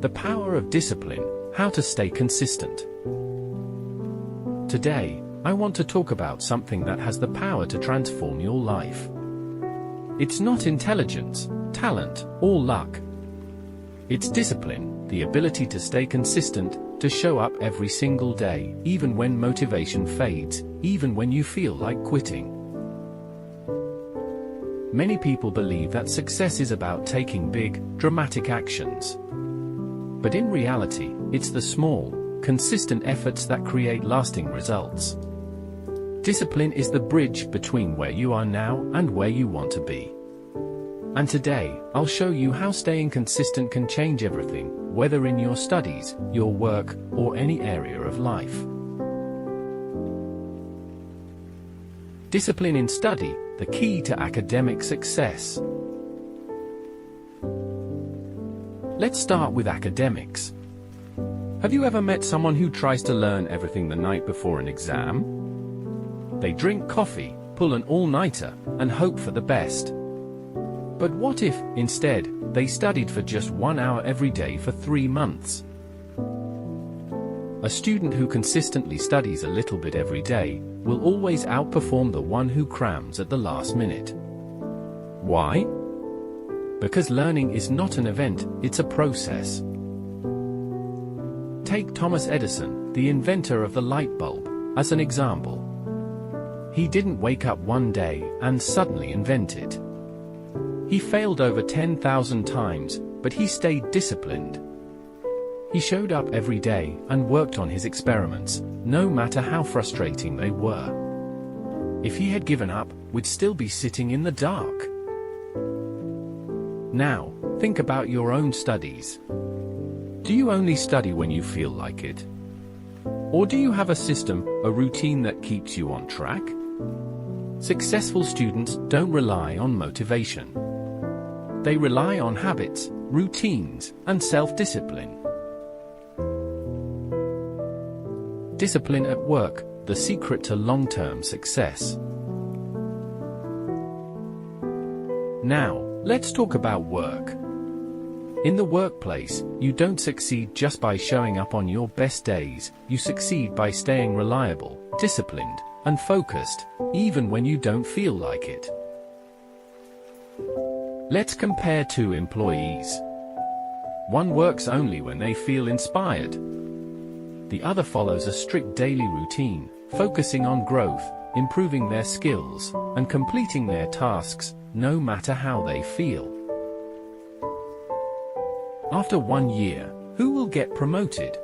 The power of discipline, how to stay consistent. Today, I want to talk about something that has the power to transform your life. It's not intelligence, talent, or luck. It's discipline, the ability to stay consistent, to show up every single day, even when motivation fades, even when you feel like quitting. Many people believe that success is about taking big, dramatic actions. But in reality, it's the small, consistent efforts that create lasting results. Discipline is the bridge between where you are now and where you want to be. And today, I'll show you how staying consistent can change everything, whether in your studies, your work, or any area of life. Discipline in study, the key to academic success. Let's start with academics. Have you ever met someone who tries to learn everything the night before an exam? They drink coffee, pull an all-nighter, and hope for the best. But what if, instead, they studied for just 1 hour every day for 3 months? A student who consistently studies a little bit every day will always outperform the one who crams at the last minute. Why? Because learning is not an event, it's a process. Take Thomas Edison, the inventor of the light bulb, as an example. He didn't wake up one day and suddenly invent it. He failed over 10,000 times, but he stayed disciplined. He showed up every day and worked on his experiments, no matter how frustrating they were. If he had given up, we'd still be sitting in the dark. Now, think about your own studies. Do you only study when you feel like it? Or do you have a system, a routine that keeps you on track? Successful students don't rely on motivation. They rely on habits, routines, and self-discipline. Discipline at work, the secret to long-term success. Now, let's talk about work. In the workplace, you don't succeed just by showing up on your best days, you succeed by staying reliable, disciplined, and focused, even when you don't feel like it. Let's compare two employees. One works only when they feel inspired. The other follows a strict daily routine, focusing on growth, improving their skills, and completing their tasks, no matter how they feel. After 1 year, who will get promoted?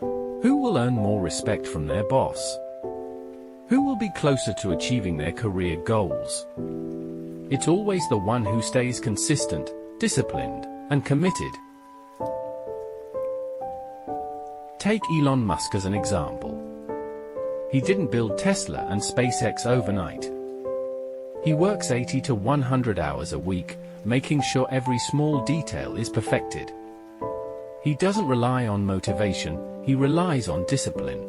Who will earn more respect from their boss? Who will be closer to achieving their career goals? It's always the one who stays consistent, disciplined, and committed. Take Elon Musk as an example. He didn't build Tesla and SpaceX overnight. He works 80 to 100 hours a week, making sure every small detail is perfected. He doesn't rely on motivation, he relies on discipline.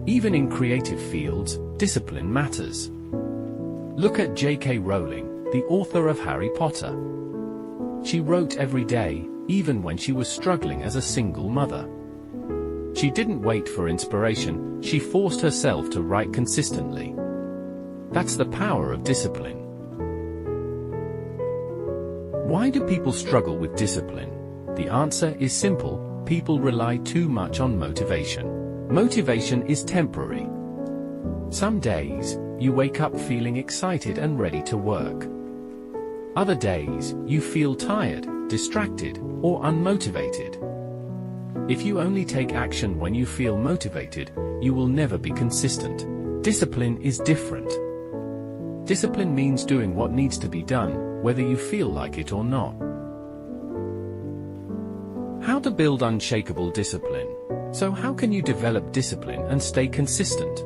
Even in creative fields, discipline matters. Look at J.K. Rowling, the author of Harry Potter. She wrote every day, even when she was struggling as a single mother. She didn't wait for inspiration, she forced herself to write consistently. That's the power of discipline. Why do people struggle with discipline? The answer is simple: people rely too much on motivation. Motivation is temporary. Some days, you wake up feeling excited and ready to work. Other days, you feel tired, distracted, or unmotivated. If you only take action when you feel motivated, you will never be consistent. Discipline is different. Discipline means doing what needs to be done, whether you feel like it or not. How to build unshakable discipline. So how can you develop discipline and stay consistent?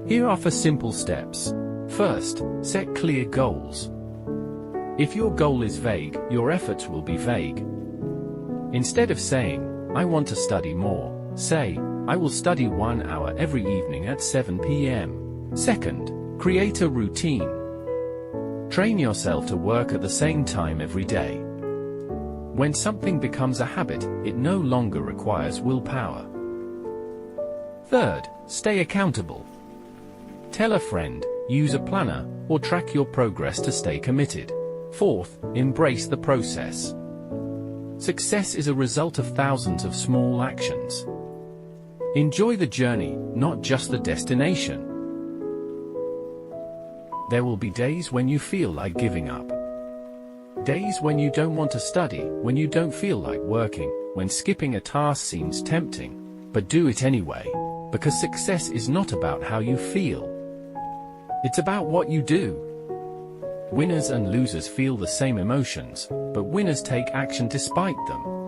Here are 4 simple steps. First, set clear goals. If your goal is vague, your efforts will be vague. Instead of saying, "I want to study more," say, "I will study 1 hour every evening at 7 p.m. Second, create a routine. Train yourself to work at the same time every day. When something becomes a habit, it no longer requires willpower. Third, stay accountable. Tell a friend, use a planner, or track your progress to stay committed. Fourth, embrace the process. Success is a result of thousands of small actions. Enjoy the journey, not just the destination. There will be days when you feel like giving up. Days when you don't want to study, when you don't feel like working, when skipping a task seems tempting. But do it anyway, because success is not about how you feel. It's about what you do. Winners and losers feel the same emotions, but winners take action despite them.